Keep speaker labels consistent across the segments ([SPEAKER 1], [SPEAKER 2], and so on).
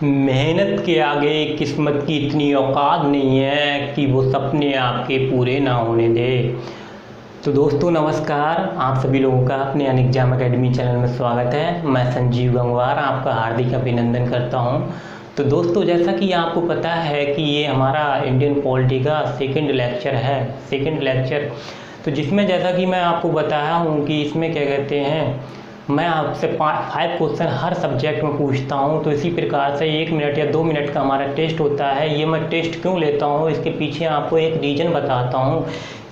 [SPEAKER 1] मेहनत के आगे किस्मत की इतनी औकात नहीं है कि वो सपने आपके पूरे ना होने दे। तो दोस्तों नमस्कार, आप सभी लोगों का अपने अनएग्जाम एकेडमी चैनल में स्वागत है। मैं संजीव गंगवार आपका हार्दिक अभिनंदन करता हूं। तो दोस्तों जैसा कि आपको पता है कि ये हमारा इंडियन पॉलिटी का सेकंड लेक्चर तो जिसमें जैसा कि मैं आपको बताया हूं कि इसमें क्या कहते हैं, मैं आपसे 5 क्वेश्चन हर सब्जेक्ट में पूछता हूं। तो इसी प्रकार से 1 मिनट या 2 मिनट का हमारा टेस्ट होता है। ये मैं टेस्ट क्यों लेता हूं, इसके पीछे आपको एक रीज़न बताता हूं।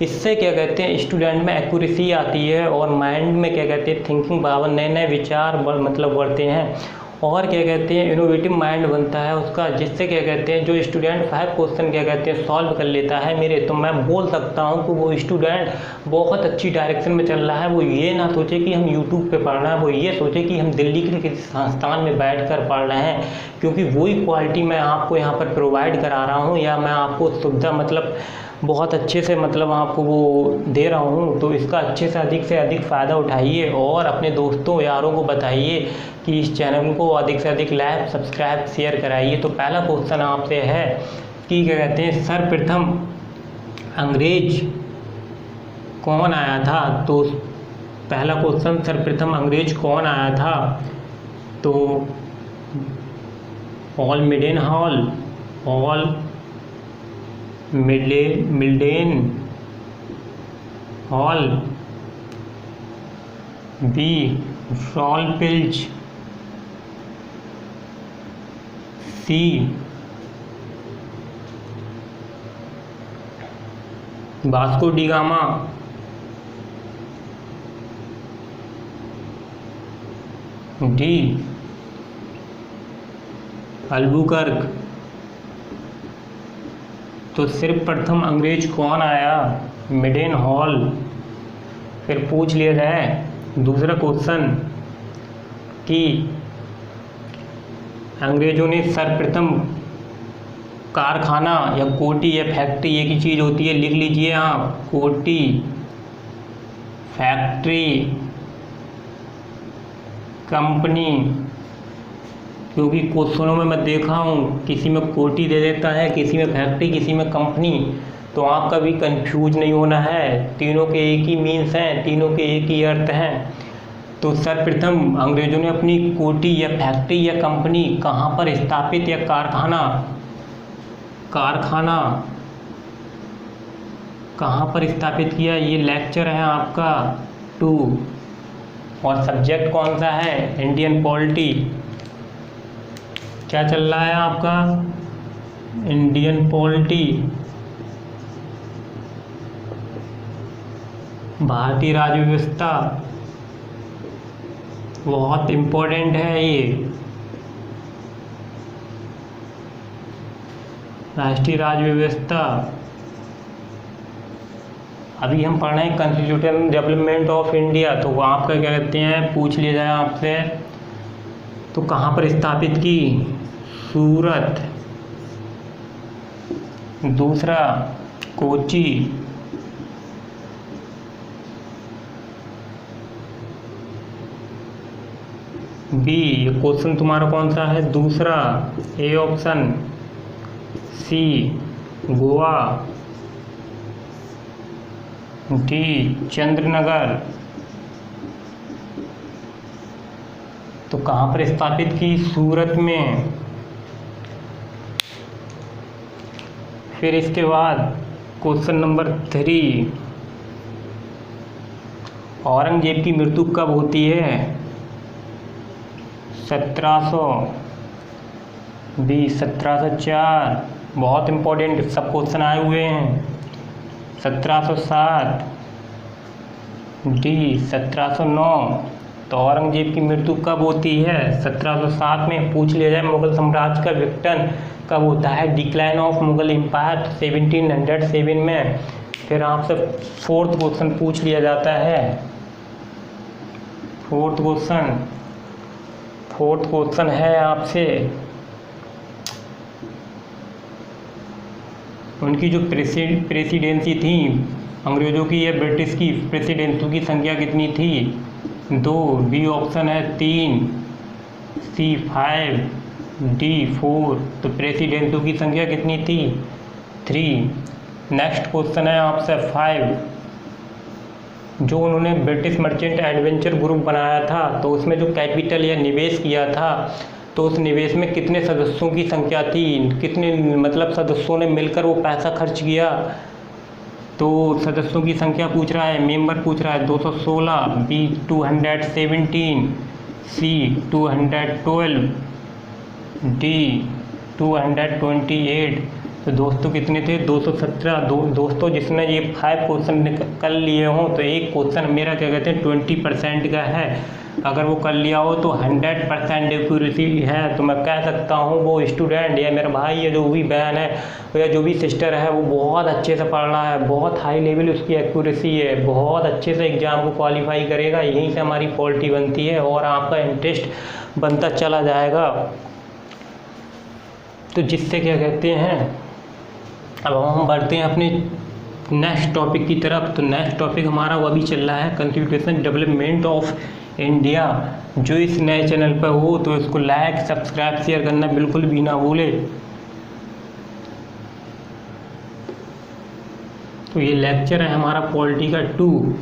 [SPEAKER 1] इससे क्या कहते हैं स्टूडेंट में एक्यूरेसी आती है और माइंड में क्या कहते हैं थिंकिंग पावर, नए नए विचार बढ़ते हैं और क्या कहते हैं इनोवेटिव माइंड बनता है उसका, जिससे क्या कहते हैं जो स्टूडेंट 5 क्वेश्चन क्या कहते हैं सॉल्व कर लेता है मेरे, तो मैं बोल सकता हूं कि वो स्टूडेंट बहुत अच्छी डायरेक्शन में चल रहा है। वो ये ना सोचे कि हम यूट्यूब पे पढ़ रहे हैं, वो ये सोचे कि हम दिल्ली के किसी संस्थान में बैठ कर पढ़ रहे हैं, क्योंकि वही क्वालिटी मैं आपको यहाँ पर प्रोवाइड करा रहा हूँ या मैं आपको सुविधा बहुत अच्छे से आपको वो दे रहा हूँ। तो इसका अच्छे से अधिक फ़ायदा उठाइए और अपने दोस्तों यारों को बताइए कि इस चैनल को अधिक से अधिक लाइक, सब्सक्राइब, शेयर कराइए। तो पहला क्वेश्चन आपसे है कि क्या कहते हैं सर्वप्रथम अंग्रेज कौन आया था। तो पहला क्वेश्चन, सर्वप्रथम अंग्रेज कौन आया था। तो मिल्डेन हॉल, बी सॉलपिल्ज, C Vasco da Gama, D Albuquerque. तो सिर्फ प्रथम अंग्रेज कौन आया, मिल्डेन हॉल। फिर पूछ लिया जाए दूसरा क्वेश्चन कि अंग्रेजों ने सर्वप्रथम कारखाना या कोठी या फैक्ट्री, एक ही चीज़ होती है, लिख लीजिए आप, कोठी, फैक्ट्री, कंपनी। क्योंकि क्वेश्चनों में मैं देखा हूँ किसी में कोठी दे देता है, किसी में फैक्ट्री, किसी में कंपनी। तो आपका भी कंफ्यूज नहीं होना है, तीनों के एक ही मीन्स हैं, तीनों के एक ही अर्थ हैं। तो सर्वप्रथम अंग्रेजों ने अपनी कोठी या फैक्ट्री या कंपनी कहाँ पर स्थापित या कारखाना कहाँ पर स्थापित किया। ये लेक्चर है आपका 2 और सब्जेक्ट कौन सा है, इंडियन पॉलिटी। क्या चल रहा है आपका, इंडियन पॉलिटी, भारतीय राज्य व्यवस्था। बहुत इम्पोर्टेंट है ये, राष्ट्रीय राज्य व्यवस्था। अभी हम पढ़ रहे हैं कॉन्स्टिट्यूशनल डेवलपमेंट ऑफ इंडिया। तो वो आपका क्या कहते हैं पूछ लिया जाए आपसे, तो कहाँ पर स्थापित की, सूरत। दूसरा कोची, बी। ये क्वेश्चन तुम्हारा कौन सा है, दूसरा, A option. C Goa, D Chandranagar. तो कहाँ पर स्थापित की, सूरत में। फिर इसके बाद क्वेश्चन नंबर 3, औरंगजेब की मृत्यु कब होती है, 1700, बी 1704। बहुत इम्पोर्टेंट सब क्वेश्चन आए हुए हैं। 1707, डी 1709। तो औरंगजेब की मृत्यु कब होती है, 1707 में। पूछ लिया जाए मुगल साम्राज्य का विघटन कब होता है, डिक्लाइन ऑफ मुगल एम्पायर 1707 में। फिर आपसे 4th क्वेश्चन पूछ लिया जाता है। 4th क्वेश्चन है आपसे, उनकी जो प्रेसिडेंसी थी अंग्रेज़ों की या ब्रिटिश की, प्रेसिडेंटों की संख्या कितनी थी? 2। बी ऑप्शन है 3, सी 5, डी 4। तो प्रेसिडेंटों की संख्या कितनी थी? 3। नेक्स्ट क्वेश्चन है आपसे 5। जो उन्होंने ब्रिटिश मर्चेंट एडवेंचर ग्रुप बनाया था तो उसमें जो कैपिटल या निवेश किया था तो उस निवेश में कितने सदस्यों की संख्या थी? कितने मतलब सदस्यों ने मिलकर वो पैसा खर्च किया? तो सदस्यों की संख्या पूछ रहा है, मेंबर पूछ रहा है 216, बी 217, सी 212, डी 228। तो दोस्तों कितने थे? 217। दोस्तों जिसने ये 5 क्वेश्चन कर लिए हों तो एक क्वेश्चन मेरा क्या कहते हैं 20% का है। अगर वो कर लिया हो तो 100% एक्यूरेसी है। तो मैं कह सकता हूँ वो स्टूडेंट या मेरा भाई या जो भी बहन है या जो भी सिस्टर है वो बहुत अच्छे से पढ़ रहा है, बहुत हाई लेवल उसकी एक्यूरेसी है, बहुत अच्छे से एग्ज़ाम को क्वालिफाई करेगा। यहीं से हमारी क्वालिटी बनती है और आपका इंटरेस्ट बनता चला जाएगा। तो जिससे क्या कहते हैं, अब हम बढ़ते हैं अपने नेक्स्ट टॉपिक की तरफ। तो नेक्स्ट टॉपिक हमारा वो अभी चल रहा है कॉन्स्टिट्यूशन डेवलपमेंट ऑफ इंडिया। जो इस नए चैनल पर हो तो इसको लाइक सब्सक्राइब शेयर करना बिल्कुल भी ना भूले। तो ये लेक्चर है हमारा पॉलिटी का 2,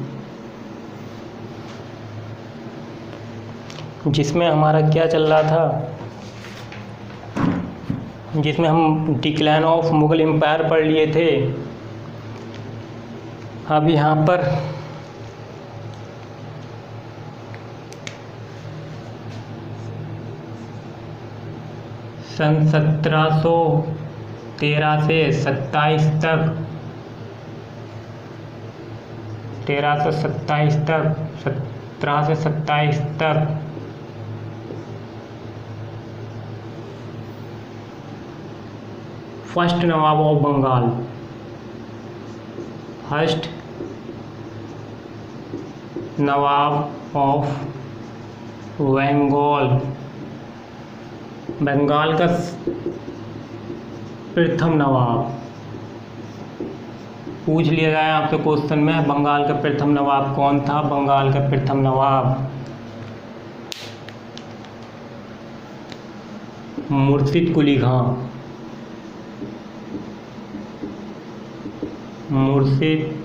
[SPEAKER 1] जिसमें हमारा क्या चल रहा था, जिसमें हम डिक्लाइन ऑफ मुगल एम्पायर पढ़ लिए थे। अब यहाँ पर सन 1713 से 27 तक 17 से 27 तक first Nawab of Bengal, first Nawab of Bengal का प्रथम नवाब पूछ लिया जाए आपसे क्वेश्चन में, बंगाल का प्रथम नवाब कौन था? बंगाल का प्रथम नवाब मुर्शिद कुली खां। मुर्शिद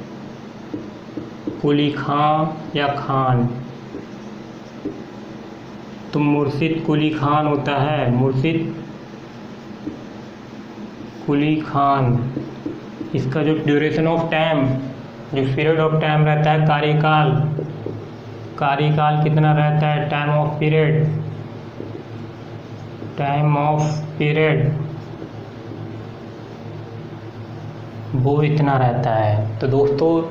[SPEAKER 1] कुली खां या खान? तो मुर्शिद कुली खान होता है, मुर्शिद कुली खान। इसका जो ड्यूरेशन ऑफ टाइम, जो पीरियड ऑफ टाइम रहता है, कार्यकाल कितना रहता है? टाइम ऑफ पीरियड वो इतना रहता है। तो दोस्तों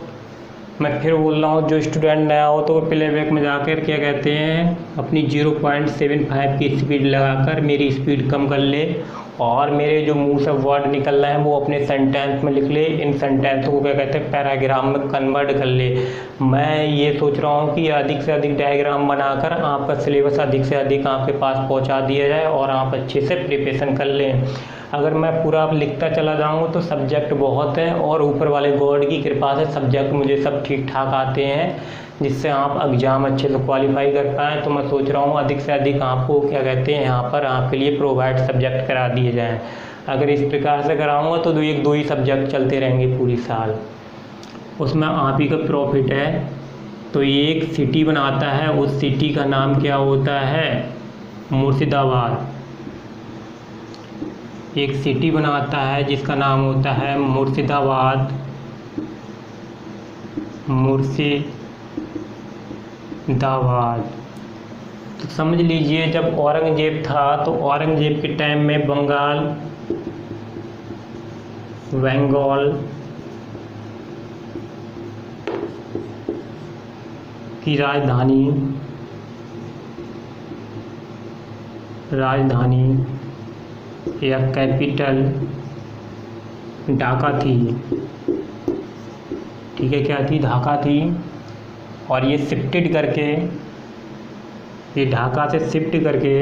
[SPEAKER 1] मैं फिर बोल रहा हूँ, जो स्टूडेंट नया हो तो प्लेबैक में जाकर क्या कहते हैं अपनी 0.75 की स्पीड लगाकर मेरी स्पीड कम कर ले और मेरे जो मुंह से वर्ड निकल रहे हैं वो अपने सेंटेंस में लिख ले। इन सेंटेंसों को क्या कहते हैं पैराग्राफ में कन्वर्ट कर ले। मैं ये सोच रहा हूँ कि अधिक से अधिक डायग्राम बनाकर आपका सिलेबस अधिक से अधिक आपके पास पहुँचा दिया जाए और आप अच्छे से प्रिपरेशन कर लें। अगर मैं पूरा लिखता चला जाऊँगा तो सब्जेक्ट बहुत है और ऊपर वाले गॉड की कृपा से सब्जेक्ट मुझे सब ठीक ठाक आते हैं, जिससे आप एग्ज़ाम अच्छे से क्वालिफाई कर पाएँ। तो मैं सोच रहा हूँ अधिक से अधिक आपको क्या कहते हैं यहाँ पर आपके लिए प्रोवाइड सब्जेक्ट करा दिए जाएँ। अगर इस प्रकार से कराऊँगा तो 1-2 ही सब्जेक्ट चलते रहेंगे पूरी साल, उसमें आप ही का प्रॉफिट है। तो ये एक सिटी बनाता है, उस सिटी का नाम क्या होता है? मुर्शिदाबाद। एक सिटी बनाता है जिसका नाम होता है मुर्शिदाबाद। तो समझ लीजिए जब औरंगजेब था तो औरंगजेब के टाइम में बंगाल की राजधानी या कैपिटल ढाका थी। ठीक है, क्या थी? ढाका थी। और ये शिफ्टेड करके, ये ढाका से शिफ्ट करके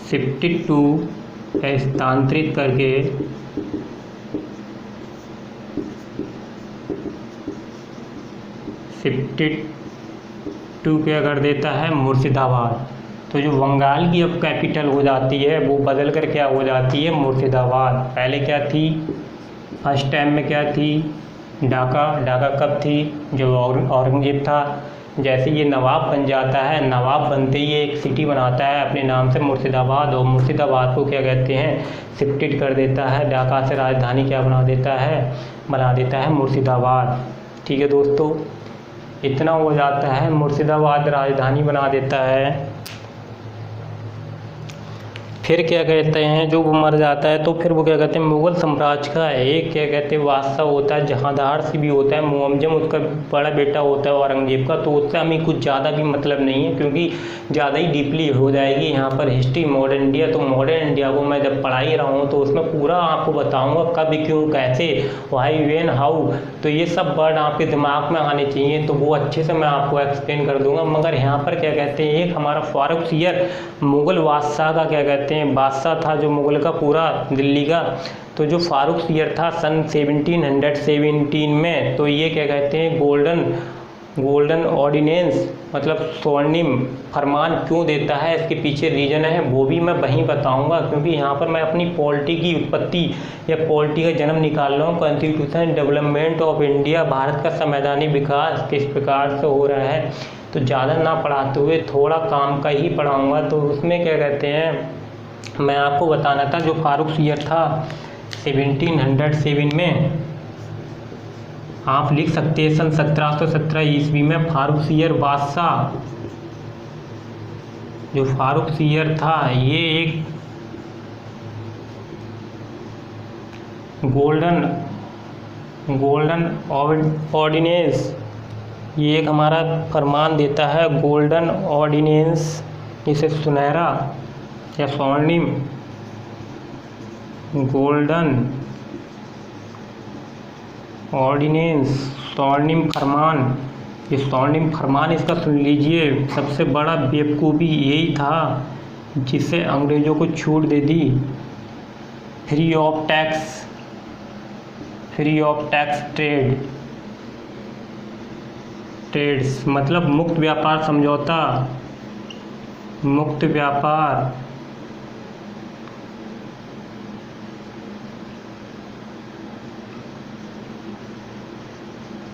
[SPEAKER 1] शिफ्टेड टू स्थानांतरित करके शिफ्टेड टू क्या कर देता है? मुर्शिदाबाद। तो जो बंगाल की अब कैपिटल हो जाती है वो बदल कर क्या हो जाती है, मुर्शिदाबाद। पहले क्या थी, फर्स्ट टाइम में क्या थी, ढाका। ढाका कब थी, जो औरंगजेब था। जैसे ये नवाब बन जाता है, नवाब बनते ही एक सिटी बनाता है अपने नाम से मुर्शिदाबाद, और मुर्शिदाबाद को क्या कहते हैं, शिफ्टेड कर देता है। ढाका से राजधानी क्या बना देता है मुर्शिदाबाद। ठीक है दोस्तों, इतना हो जाता है, मुर्शिदाबाद राजधानी बना देता है। फिर क्या कहते हैं, जो वो मर जाता है तो फिर वो क्या कहते हैं, मुग़ल साम्राज्य का एक क्या कहते हैं बादशाह होता है, जहांदार से भी होता है, मुअज़्ज़म उसका बड़ा बेटा होता है औरंगजेब का। तो उससे हमें कुछ ज़्यादा भी मतलब नहीं है, क्योंकि ज़्यादा ही डीपली हो जाएगी यहाँ पर हिस्ट्री मॉडर्न इंडिया। तो मॉडर्न इंडिया को मैं जब पढ़ा ही रहा हूँ तो उसमें पूरा आपको बताऊँगा कब, क्यों, कैसे, वाई, वेन, हाउ। तो ये सब वर्ड आपके दिमाग में आने चाहिए, तो वो अच्छे से मैं आपको एक्सप्लेन कर दूँगा। मगर यहाँ पर क्या कहते हैं, एक हमारा फारूक सियर मुग़ल बादशाह का क्या कहते हैं बादशाह था, जो मुग़ल का पूरा दिल्ली का। तो जो फारूक सियर था सन 1717 में, तो ये क्या कहते हैं गोल्डन ऑर्डिनेंस, मतलब स्वर्णिम फरमान क्यों देता है, इसके पीछे रीज़न है, वो भी मैं वहीं बताऊंगा। क्योंकि यहाँ पर मैं अपनी पॉलिटी की उत्पत्ति या पॉलिटी का जन्म निकाल रहा हूँ। Constitution development of India, Bharat का संवैधानिक विकास किस प्रकार से हो रहा है। तो ज़्यादा ना पढ़ाते हुए थोड़ा काम का ही पढ़ाऊँगा। तो उसमें क्या कहते हैं, मैं आपको बताना था, जो फारूक सियर था 1707 में, आप लिख सकते हैं सन 1717 ईस्वी में फारूक सियर बादशाह, जो फारूक सियर था ये एक गोल्डन ऑर्डिनेंस, ये एक हमारा फरमान देता है, गोल्डन ऑर्डिनेंस, इसे सुनहरा या स्वर्णिम, गोल्डन ऑर्डिनेंस, स्वर्णिम फरमान। ये स्वर्णिम फरमान इसका सुन लीजिए, सबसे बड़ा बेवकूफ़ी यही था जिससे अंग्रेज़ों को छूट दे दी, फ्री ऑफ टैक्स ट्रेड्स, मतलब मुक्त व्यापार समझौता, मुक्त व्यापार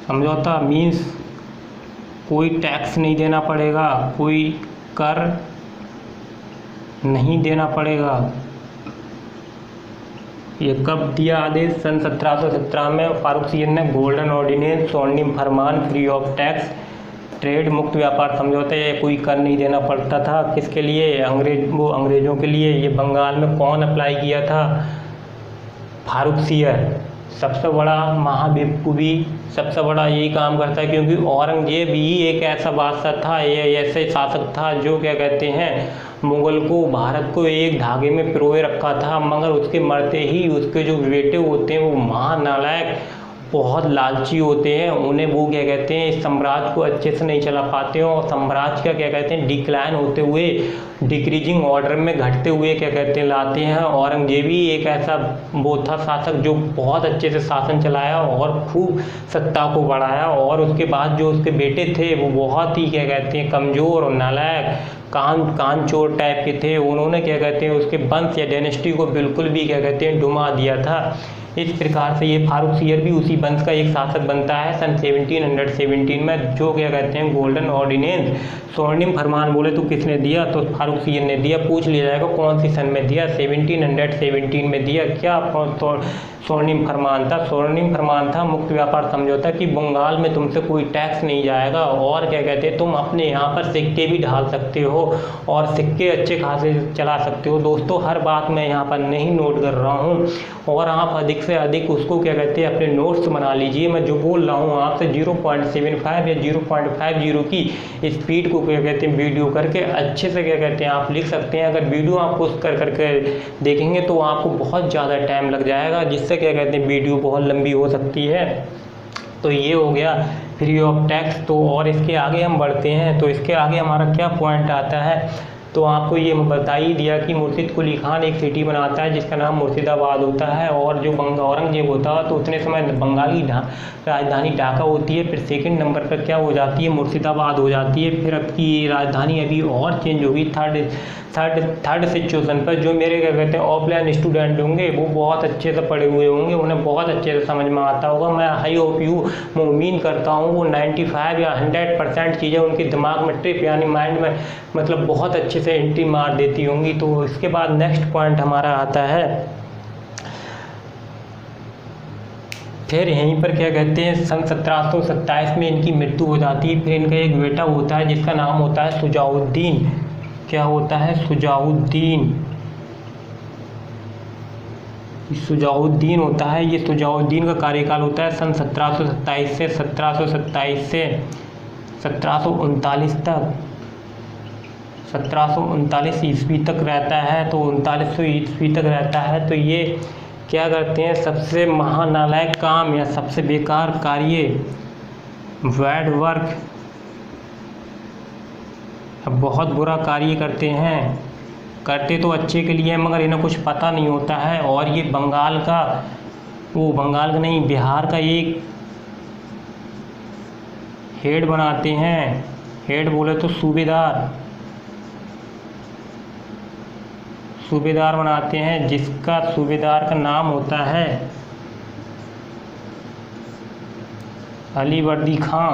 [SPEAKER 1] समझौता मीन्स कोई टैक्स नहीं देना पड़ेगा, कोई कर नहीं देना पड़ेगा। ये कब दिया आदेश, सन 1717 में फारूक सियर ने गोल्डन ऑर्डिनेंस, स्वर्णिम फरमान, फ्री ऑफ टैक्स ट्रेड, मुक्त व्यापार समझौता, ये कोई कर नहीं देना पड़ता था। किसके लिए, अंग्रेज़ों के लिए। ये बंगाल में कौन अप्लाई किया था, फारूक सियर। सबसे बड़ा महाबेवकूफ़ी, सबसे बड़ा यही काम करता है, क्योंकि औरंगजेब ही एक ऐसा बादशाह था, ये ऐसे शासक था जो क्या कहते हैं, मुग़ल को, भारत को एक धागे में पिरोए रखा था। मगर उसके मरते ही उसके जो बेटे होते हैं वो महानालायक, बहुत लालची होते हैं, उन्हें वो क्या कहते हैं, इस साम्राज्य को अच्छे से नहीं चला पाते हैं, और साम्राज्य का क्या कहते हैं, डिक्लाइन होते हुए, डिक्रीजिंग ऑर्डर में घटते हुए क्या कहते हैं, लाते हैं। औरंगजेब ही एक ऐसा वो था शासक जो बहुत अच्छे से शासन चलाया और खूब सत्ता को बढ़ाया, और उसके बाद जो उसके बेटे थे वो बहुत ही क्या कहते हैं, कमज़ोर और नालायक, कान चोर टाइप के थे। उन्होंने क्या कहते हैं, उसके वंश या डायनेस्टी को बिल्कुल भी क्या कहते हैं, डुबा दिया था। इस प्रकार से ये फारूक सियर भी उसी वंश का एक शासक बनता है सन 1717 में, जो क्या कहते हैं, गोल्डन ऑर्डिनेंस, स्वर्णिम फरमान बोले तो किसने दिया, तो फारूक सियर ने दिया। पूछ लिया जाएगा कौन सी सन में दिया, 1717 में दिया। क्या स्वर्णिम फरमान था, स्वर्णिम फरमान था मुक्त व्यापार समझौता कि बंगाल में तुमसे कोई टैक्स नहीं जाएगा, और क्या कहते हैं, तुम अपने यहाँ पर सिक्के भी ढाल सकते हो और सिक्के अच्छे खासे चला सकते हो। दोस्तों, हर बात मैं यहाँ पर नहीं नोट कर रहा हूँ, और आप अधिक से अधिक उसको क्या कहते हैं, अपने नोट्स बना लीजिए। मैं जो बोल रहा हूँ आपसे 0.75 या 0.50 की स्पीड को क्या कहते हैं, वीडियो करके अच्छे से क्या कहते हैं आप लिख सकते हैं। अगर वीडियो आप पोस्ट करके देखेंगे तो आपको बहुत ज़्यादा टाइम लग जाएगा, जिससे क्या कहते हैं वीडियो बहुत लंबी हो सकती है। तो ये हो गया फ्री ऑफ टैक्स। तो और इसके आगे हम बढ़ते हैं, तो इसके आगे हमारा क्या पॉइंट आता है, तो आपको ये बता ही दिया कि मुर्शिद कुली खान एक सिटी बनाता है जिसका नाम मुर्शिदाबाद होता है, और जो औरंगजेब होता है तो उतने समय बंगाल की राजधानी ढाका होती है। फिर सेकंड नंबर पर क्या हो जाती है, मुर्शिदाबाद हो जाती है। फिर अब की राजधानी अभी और चेंज होगी थर्ड सिचुएशन पर। जो मेरे क्या कहते हैं ऑफलाइन स्टूडेंट होंगे वो बहुत अच्छे से पढ़े हुए होंगे, उन्हें बहुत अच्छे से समझ में आता होगा। मैं आई होप यू, मैं उम्मीद करता हूँ वो 95 या 100% चीज़ें उनके दिमाग में ट्रिप यानी माइंड में मतलब बहुत अच्छे से एंट्री मार देती होंगी। तो इसके बाद नेक्स्ट पॉइंट हमारा आता है, फिर यहीं पर क्या कहते हैं सन 1727 में इनकी मृत्यु हो जाती है। फिर इनका एक बेटा होता है जिसका नाम होता है सुजाउद्दीन। क्या होता है, सुजाउद्दीन। सुजाउद्दीन होता है, ये सुजाउद्दीन का कार्यकाल होता है सन 1727 से 1739 तक, 1739 ईस्वी तक रहता है। तो 3900 ईस्वी तक रहता है। तो ये क्या करते हैं, सबसे महानालायक काम या सबसे बेकार कार्य, बैड वर्क, बहुत बुरा कार्य करते हैं। करते तो अच्छे के लिए मगर इन्हें कुछ पता नहीं होता है। और ये बंगाल का नहीं, बिहार का एक हेड बनाते हैं। हेड बोले तो सूबेदार बनाते हैं, जिसका सूबेदार का नाम होता है अलीवर्दी खां।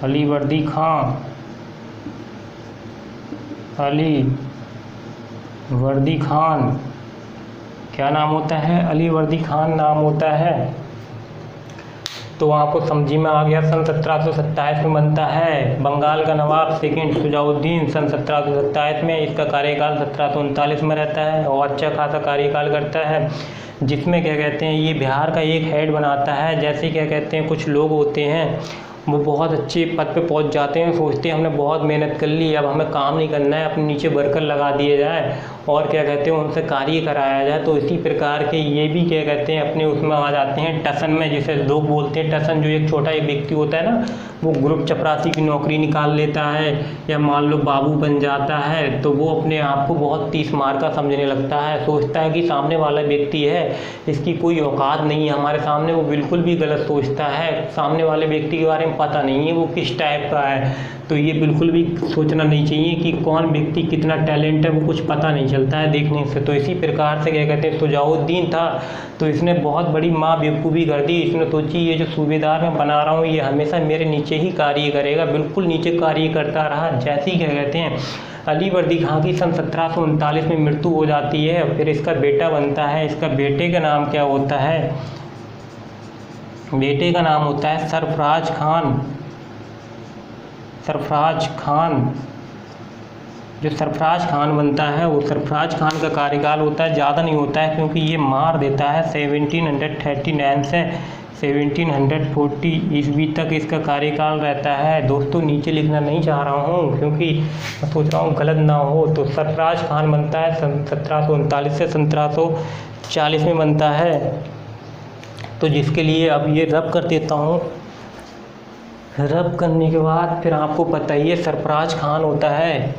[SPEAKER 1] अलीवर्दी खान क्या नाम होता है, अलीवर्दी खान नाम होता है। तो आपको समझी में आ गया। सन 1727 में बनता है बंगाल का नवाब सेकंड सुजाउद्दीन। सन 1727 में इसका कार्यकाल 1739 में रहता है और अच्छा खासा कार्यकाल करता है, जिसमें क्या कहते हैं ये बिहार का एक हेड बनाता है। जैसे क्या कहते हैं कुछ लोग होते हैं वो बहुत अच्छे पद पे पहुंच जाते हैं, सोचते हैं हमने बहुत मेहनत कर ली, अब हमें काम नहीं करना है, अपने नीचे वर्कर लगा दिए जाए और क्या कहते हैं उनसे कार्य कराया जाए। तो इसी प्रकार के ये भी क्या कहते हैं अपने उसमें आ जाते हैं टसन में, जिसे लोग बोलते हैं टसन। जो एक छोटा एक व्यक्ति होता है ना, वो ग्रुप चपरासी की नौकरी निकाल लेता है या मान लो बाबू बन जाता है, तो वो अपने आप को बहुत 30 मार का समझने लगता है। सोचता है कि सामने वाला व्यक्ति है, इसकी कोई औकात नहीं है हमारे सामने। वो बिल्कुल भी गलत सोचता है, सामने वाले व्यक्ति के बारे में पता नहीं है वो किस टाइप का है। तो ये बिल्कुल भी सोचना नहीं चाहिए कि कौन व्यक्ति कितना टैलेंट है, वो कुछ पता नहीं चलता है देखने से। तो इसी प्रकार से क्या कहते हैं सुजाउद्दीन था, तो इसने बहुत बड़ी माँ बेवकूफ़ी कर दी। इसने सोची ये जो सूबेदार मैं बना रहा हूँ ये हमेशा मेरे नीचे ही कार्य करेगा, बिल्कुल नीचे कार्य करता रहा। जैसे ही क्या कहते हैं अलीवर्दी खां की सन 1739 में मृत्यु हो जाती है। फिर इसका बेटा बनता है। इसका बेटे का नाम क्या होता है, बेटे का नाम होता है सरफराज खान। जो सरफराज खान बनता है वो सरफराज खान का कार्यकाल होता है, ज़्यादा नहीं होता है क्योंकि ये मार देता है 1739 से 1740 ईस्वी तक इसका कार्यकाल रहता है। दोस्तों नीचे लिखना नहीं चाह रहा हूँ क्योंकि मैं सोच रहा हूँ गलत ना हो। तो सरफराज खान बनता है 1739 से 1740 में बनता है। तो जिसके लिए अब ये रब कर देता हूँ। रब करने के बाद फिर आपको पता ही है सरफराज खान होता है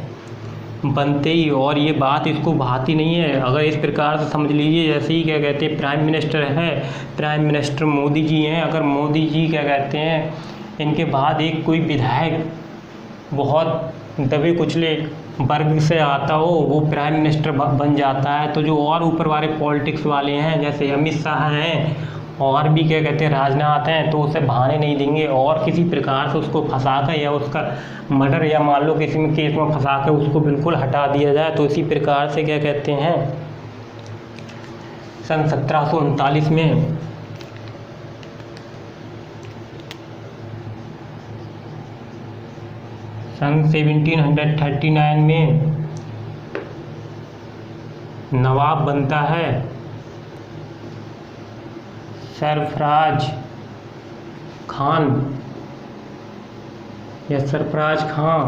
[SPEAKER 1] बनते ही, और ये बात इसको भाती नहीं है। अगर इस प्रकार से समझ लीजिए जैसे ही क्या कहते हैं प्राइम मिनिस्टर है, प्राइम मिनिस्टर मोदी जी हैं। अगर मोदी जी क्या कहते हैं इनके बाद एक कोई विधायक बहुत दबे कुचले वर्ग से आता हो, वो प्राइम मिनिस्टर बन जाता है। तो जो और ऊपर वाले पॉलिटिक्स वाले हैं जैसे अमित शाह हैं और भी क्या कहते हैं राजनाथ हैं, तो उसे बहाने नहीं देंगे और किसी प्रकार से उसको फंसा कर या उसका मर्डर या मान लो किसी में केस में फंसा कर उसको बिल्कुल हटा दिया जाए। तो इसी प्रकार से क्या कहते हैं सन 1739 में सन 1739 में नवाब बनता है सरफराज खान या सरफराज खां।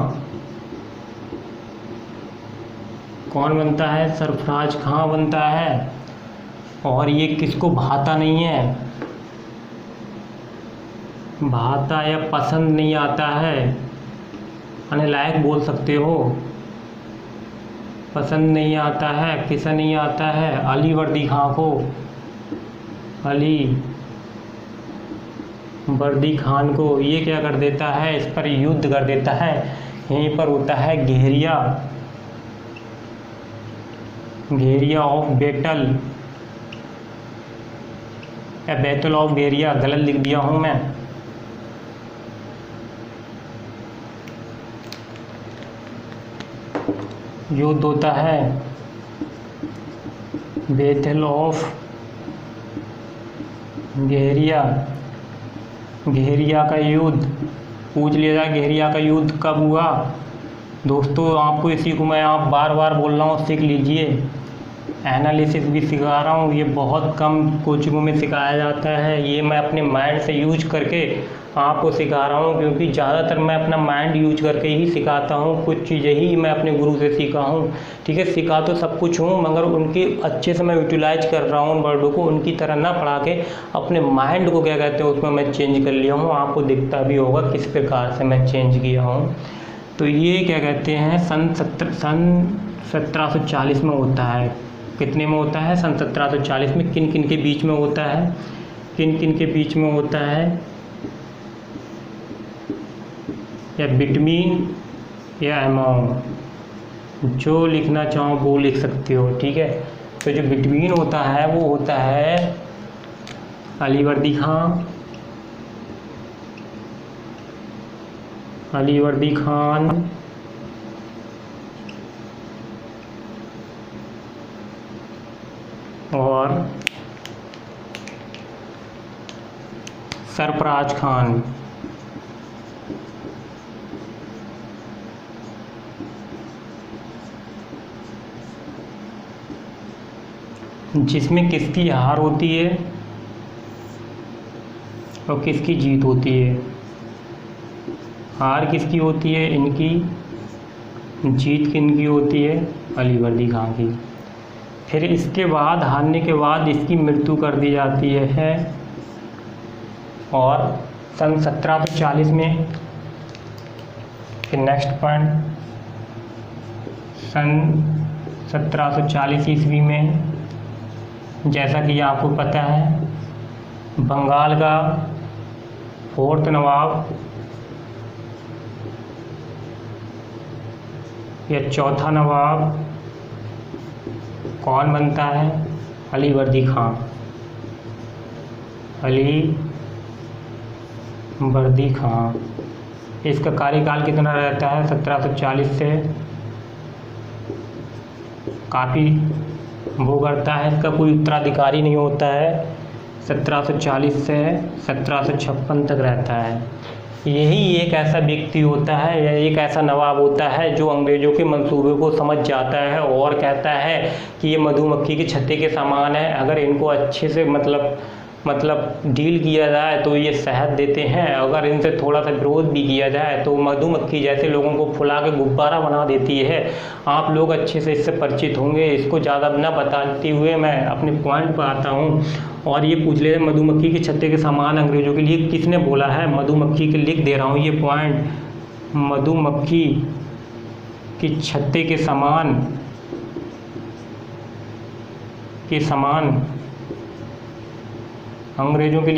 [SPEAKER 1] कौन बनता है, सरफराज खां बनता है। और ये किसको भाता नहीं है, भाता या पसंद नहीं आता है। अनलायक बोल सकते हो। पसंद नहीं आता है, किसे नहीं आता है? अली वर्दी खां को, अली वर्दी खान को। ये क्या कर देता है? इस पर युद्ध कर देता है। यहीं पर होता है घेरिया, घेरिया ऑफ बैटल या बैटल ऑफ घेरिया, गलत लिख दिया हूँ मैं। युद्ध होता है बैटल ऑफ घेरिया, घेरिया का युद्ध। पूछ लिया जाए घेरिया का युद्ध कब हुआ? दोस्तों आपको इसी को मैं आप बार बार बोल रहा हूँ, सीख लीजिए। एनालिसिस भी सिखा रहा हूँ, ये बहुत कम कोचिंगों में सिखाया जाता है। ये मैं अपने माइंड से यूज करके आपको सिखा रहा हूँ, क्योंकि ज़्यादातर मैं अपना माइंड यूज करके ही सिखाता हूँ। कुछ चीज़ें ही मैं अपने गुरु से सीखा हूँ, ठीक है। सिखा तो सब कुछ हूँ, मगर उनकी अच्छे से मैं यूटिलाइज कर रहा हूँ वर्डों को। उनकी तरह ना पढ़ा के अपने माइंड को क्या कहते हैं उसमें मैं चेंज कर लिया हूँ। आपको दिखता भी होगा किस प्रकार से मैं चेंज किया हूँ। तो ये क्या कहते हैं सन 1740 में होता है। कितने में होता है? सन 1740 में। किन किन के बीच में होता है? किन किन के बीच में होता है? या बिटवीन या अमॉन्ग, जो लिखना चाहो वो लिख सकते हो, ठीक है। तो जो बिटवीन होता है वो होता है अली वर्दी खां, अली वर्दी खान और सरफराज खान। जिसमें किसकी हार होती है और किसकी जीत होती है। हार किसकी होती है? इनकी। जीत किनकी होती है? अली वर्दी खां की। फिर इसके बाद हारने के बाद इसकी मृत्यु कर दी जाती है। और सन 1740 में, फिर नेक्स्ट पॉइंट, सन 1740 ईस्वी में, जैसा कि आपको पता है, बंगाल का 4th नवाब या 4था नवाब कौन बनता है? अली वर्दी खां। अली वर्दी खां। इसका कार्यकाल कितना रहता है? 1740 से काफ़ी वो करता है, इसका कोई उत्तराधिकारी नहीं होता है। 1740 से 1756 तक रहता है। यही एक ऐसा व्यक्ति होता है या एक ऐसा नवाब होता है जो अंग्रेज़ों के मंसूबे को समझ जाता है और कहता है कि ये मधुमक्खी के छत्ते के समान है। अगर इनको अच्छे से मतलब डील किया जाए तो ये शहद देते हैं। अगर इनसे थोड़ा सा विरोध भी किया जाए तो मधुमक्खी जैसे लोगों को फुला के गुब्बारा बना देती है। आप लोग अच्छे से इससे परिचित होंगे। इसको ज़्यादा ना बताते हुए मैं अपने पॉइंट पर आता हूँ। और ये पूछ ले मधुमक्खी के छत्ते के समान अंग्रेज़ों के लिए किसने बोला है? मधुमक्खी के लिख दे रहा हूँ ये पॉइंट। मधुमक्खी के छत्ते के समान अंग्रेज़ों के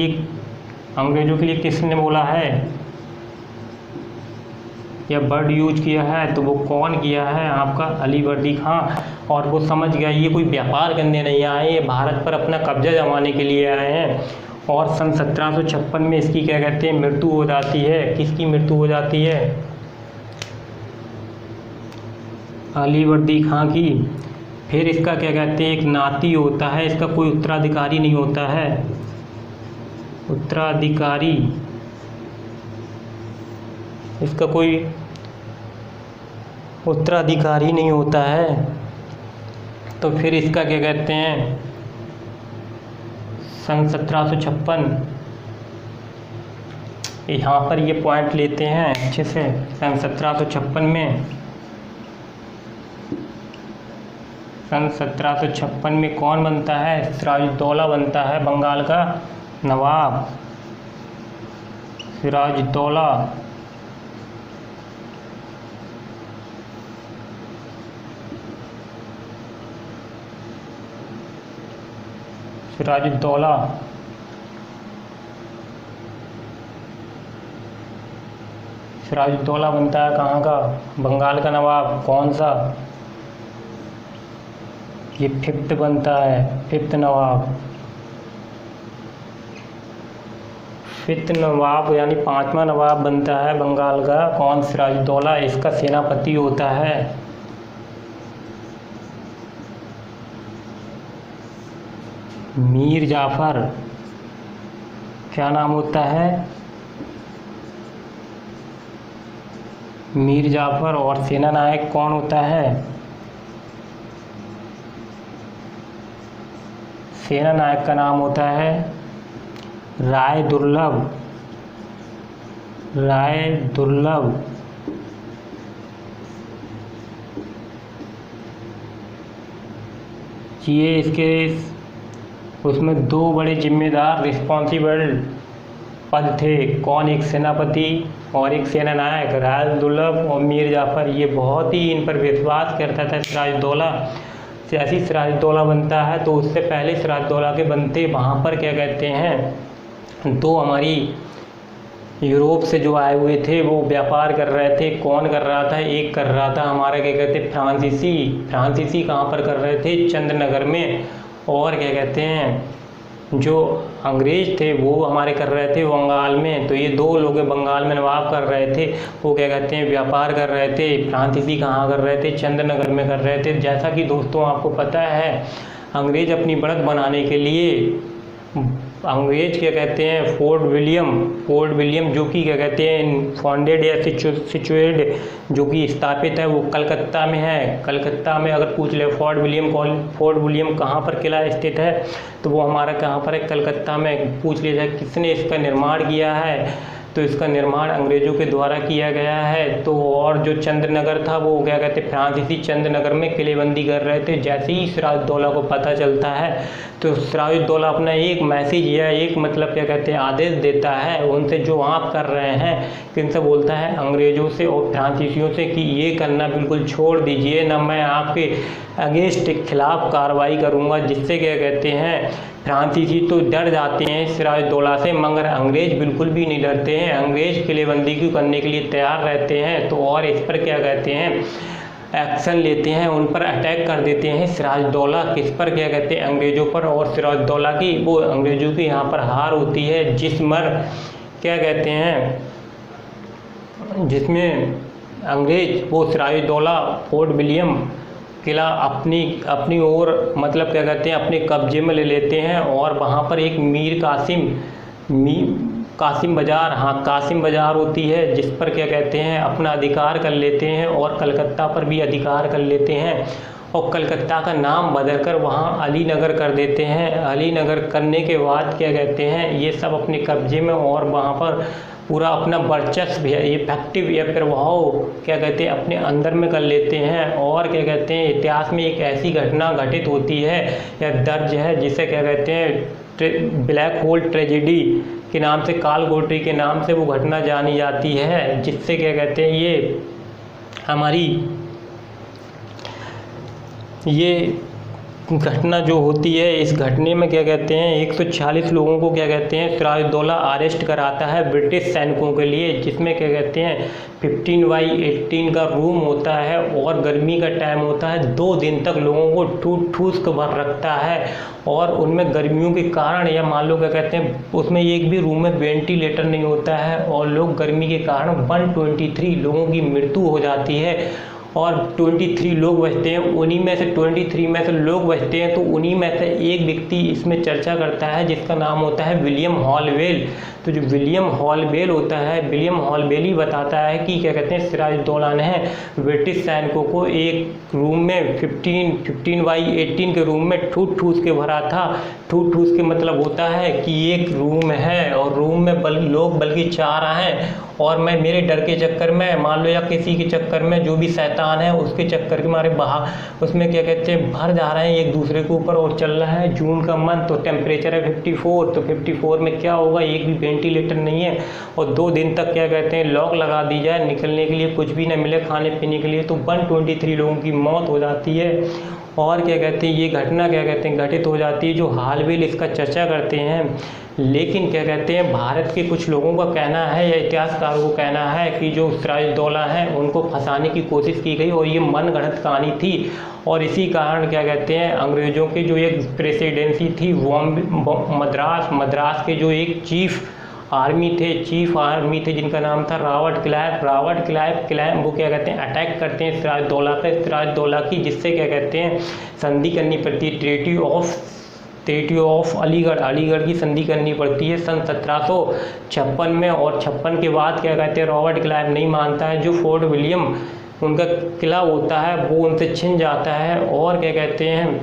[SPEAKER 1] लिए किसने बोला है या वर्ड यूज किया है? तो वो कौन किया है? आपका अली वर्दी खां। और वो समझ गया ये कोई व्यापार करने नहीं आए, ये भारत पर अपना कब्जा जमाने के लिए आए हैं। और सन 1756 में इसकी क्या कहते हैं मृत्यु हो जाती है। किसकी मृत्यु हो जाती है? अली वर्दी खां की। फिर इसका क्या कहते हैं एक नाती होता है, इसका कोई उत्तराधिकारी नहीं होता है। उत्तराधिकारी इसका कोई उत्तराधिकारी नहीं होता है। तो फिर इसका क्या कहते हैं सन 1756, यहाँ पर ये पॉइंट लेते हैं अच्छे से। सन 1756 में कौन बनता है? सिराजुद्दौला बनता है बंगाल का नवाब। सिराजुद्दौला सिराजुद्दौला। सिराजुद्दौला बनता है कहाँ का? बंगाल का नवाब कौन सा? ये 5th बनता है, 5th नवाब। 5th नवाब यानी 5वां नवाब बनता है बंगाल का कौन? सिराजुद्दौला। इसका सेनापति होता है मीर जाफ़र। क्या नाम होता है? मीर जाफ़र। और सेना नायक कौन होता है? सेना नायक का नाम होता है राय दुर्लभ। राय दुर्लभ। ये इसके उसमें 2 बड़े जिम्मेदार रिस्पॉन्सिबल पद थे। कौन? एक सेनापति और एक सेना नायक, राय दुर्लभ और मीर जाफ़र। ये बहुत ही इन पर विश्वास करता था सिराजुद्दौला। जैसे ही सिराजुद्दौला बनता है तो उससे पहले सिराजुद्दौला के बनते वहाँ पर क्या कहते हैं 2 हमारी यूरोप से जो आए हुए थे वो व्यापार कर रहे थे। कौन कर रहा था? एक कर रहा था हमारा क्या कहते फ्रांसीसी। फ्रांसीसी कहाँ पर कर रहे थे? चंद्रनगर में। और क्या कहते हैं जो अंग्रेज थे वो हमारे कर रहे थे बंगाल में। तो ये 2 लोग बंगाल में नवाब कर रहे थे, वो क्या कहते हैं व्यापार कर रहे थे। फ्रांसीसी कहाँ कर रहे थे? चंद्रनगर में कर रहे थे। जैसा कि दोस्तों आपको पता है अंग्रेज अपनी बढ़त बनाने के लिए अंग्रेज क्या कहते हैं फोर्ट विलियम जो कि क्या कहते हैं फाउंडेड या सिचुएड जो कि स्थापित है वो कलकत्ता में है। कलकत्ता में अगर पूछ ले फोर्ट विलियम कहाँ पर किला स्थित है तो वो हमारा कहाँ पर है? कलकत्ता में। पूछ लिया जाए किसने इसका निर्माण किया है तो इसका निर्माण अंग्रेज़ों के द्वारा किया गया है। तो और जो चंद्रनगर था वो क्या कहते हैं फ्रांसीसी चंद्रनगर में किलेबंदी कर रहे थे। जैसे ही सिराजुद्दौला को पता चलता है तो सिराजुद्दौला अपना एक मैसेज या एक मतलब क्या कहते हैं आदेश देता है उनसे जो आप कर रहे हैं किनसे बोलता है? अंग्रेज़ों से और फ्रांसीसियों से कि ये करना बिल्कुल छोड़ दीजिए ना, मैं आपके अगेंस्ट खिलाफ कार्रवाई करूँगा। जिससे क्या कहते हैं फ्रांसीसी तो डर जाते हैं सिराजुद्दौला से मगर अंग्रेज़ बिल्कुल भी नहीं डरते हैं। अंग्रेज़ किलेबंदी को करने के लिए तैयार रहते हैं। तो और इस पर क्या कहते हैं एक्शन लेते हैं, उन पर अटैक कर देते हैं सिराजुद्दौला। किस पर? क्या कहते हैं अंग्रेज़ों पर। और सिराजुद्दौला की वो अंग्रेज़ों की यहाँ पर हार होती है जिसमर क्या कहते हैं जिसमें अंग्रेज़ वो सिराजुद्दौला फोर्ट विलियम किला अपनी ओर मतलब क्या कहते हैं अपने कब्जे में ले लेते हैं। और वहाँ पर एक मीर कासिम बाज़ार, हाँ कासिम बाज़ार होती है जिस पर क्या कहते हैं अपना अधिकार कर लेते हैं और कलकत्ता पर भी अधिकार कर लेते हैं। और कलकत्ता का नाम बदलकर वहाँ अली नगर कर देते हैं। अली नगर करने के बाद क्या कहते हैं ये सब अपने कब्जे में और वहाँ पर पूरा अपना वर्चस्व है इफेक्टिव या प्रभाव क्या कहते हैं अपने अंदर में कर लेते हैं। और क्या कहते हैं इतिहास में एक ऐसी घटना घटित होती है या दर्ज है जिसे क्या कहते हैं ब्लैक होल ट्रेजेडी के नाम से, कालकोठरी के नाम से वो घटना जानी जाती है। जिससे क्या कहते हैं ये घटना जो होती है इस घटने में क्या कहते हैं 140 लोगों को क्या कहते हैं सिराजुद्दौला अरेस्ट कराता है ब्रिटिश सैनिकों के लिए। जिसमें क्या कहते हैं 15/18 का रूम होता है और गर्मी का टाइम होता है। 2 दिन तक लोगों को ठूस कर भर रखता है। और उनमें गर्मियों के कारण या मान लो क्या कहते हैं उसमें एक भी रूम में वेंटिलेटर नहीं होता है और लोग गर्मी के कारण 123 लोगों की मृत्यु हो जाती है। और 23 लोग बचते हैं, उन्हीं में से 23 में से लोग बचते हैं तो उन्हीं में से एक व्यक्ति इसमें चर्चा करता है जिसका नाम होता है विलियम हॉलवेल। तो जो विलियम हॉलवेल होता है, विलियम हॉलवेल ही बताता है कि क्या कहते हैं सिराजुद्दौला ने ब्रिटिश सैनिकों को एक रूम में 15/18 के रूम में ठूस के भरा था। ठूस के मतलब होता है कि एक रूम है और रूम में लोग बल्कि 4 हैं और मैं मेरे डर के चक्कर में मान लो या किसी के चक्कर में जो भी शैतान है उसके चक्कर के मारे उसमें क्या कहते हैं भर जा रहे हैं एक दूसरे के ऊपर। और चल रहा है जून का मंथ तो टेम्परेचर है 54, तो 54 में क्या होगा एक भी वेंटिलेटर नहीं है और 2 दिन तक क्या कहते हैं लॉक लगा दी जाए, निकलने के लिए कुछ भी न मिले खाने पीने के लिए, तो 123 लोगों की मौत हो जाती है। और क्या कहते हैं ये घटना क्या कहते हैं घटित हो जाती है, जो हालवेल इसका चर्चा करते हैं। लेकिन क्या कहते हैं भारत के कुछ लोगों का कहना है या इतिहासकारों को कहना है कि जो सिराजुद्दौला हैं उनको फंसाने की कोशिश की गई और ये मनगढ़ंत कहानी थी। और इसी कारण क्या कहते हैं अंग्रेज़ों की जो एक प्रेसिडेंसी थी मद्रास के जो एक चीफ आर्मी थे जिनका नाम था रॉबर्ट क्लाइव वो क्या कहते हैं अटैक करते हैं सिराजुद्दौला की, जिससे क्या कहते हैं संधि करनी पड़ती है ट्रीटी ऑफ अलीगढ़ की संधि करनी पड़ती है सन 1756 में। और 56 के बाद क्या कहते हैं रॉबर्ट क्लाइव नहीं मानता है, जो फोर्ट विलियम उनका किला होता है वो उनसे छिन जाता है और क्या कहते हैं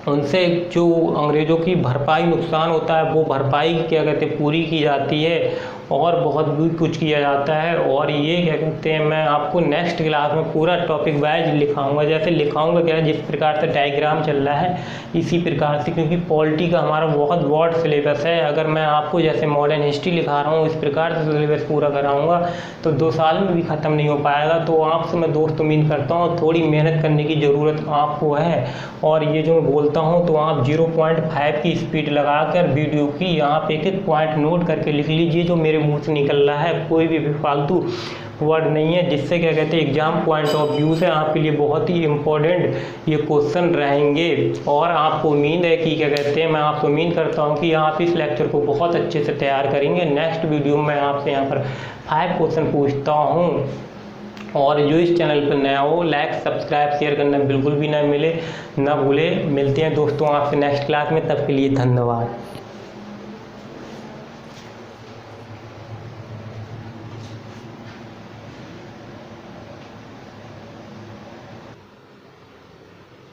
[SPEAKER 1] उनसे जो अंग्रेज़ों की भरपाई नुकसान होता है वो भरपाई क्या कहते हैं पूरी की जाती है और बहुत भी कुछ किया जाता है। और ये क्या कहते हैं मैं आपको नेक्स्ट क्लास में पूरा टॉपिक वाइज लिखाऊंगा, जैसे लिखाऊंगा क्या जिस प्रकार से डायग्राम चल रहा है इसी प्रकार से, क्योंकि पॉलिटी का हमारा बहुत ब्रॉड सिलेबस है। अगर मैं आपको जैसे मॉडर्न हिस्ट्री लिखा रहा हूँ इस प्रकार से सिलेबस पूरा कराऊँगा तो 2 साल में भी ख़त्म नहीं हो पाएगा। तो आपसे मैं दोस्त उम्मीद करता हूँ थोड़ी मेहनत करने की ज़रूरत आपको है। और ये जो मैं बोलता हूँ तो आप 0.5 की स्पीड लगाकर वीडियो की यहाँ पे एक पॉइंट नोट करके लिख लीजिए जो मेरे मुंह से निकल रहा है, कोई भी फालतू वर्ड नहीं है, जिससे क्या कहते हैं एग्जाम पॉइंट ऑफ व्यू से आपके लिए बहुत ही इम्पोर्टेंट ये क्वेश्चन रहेंगे। और आपको उम्मीद है कि क्या कहते हैं मैं आपको उम्मीद करता हूँ कि आप इस लेक्चर को बहुत अच्छे से तैयार करेंगे। नेक्स्ट वीडियो में आपसे यहाँ पर 5 क्वेश्चन पूछता हूँ। और जो इस चैनल पर नया हो लाइक सब्सक्राइब शेयर करना बिल्कुल भी ना भूले। मिलते हैं दोस्तों आपसे नेक्स्ट क्लास में, तब के लिए धन्यवाद।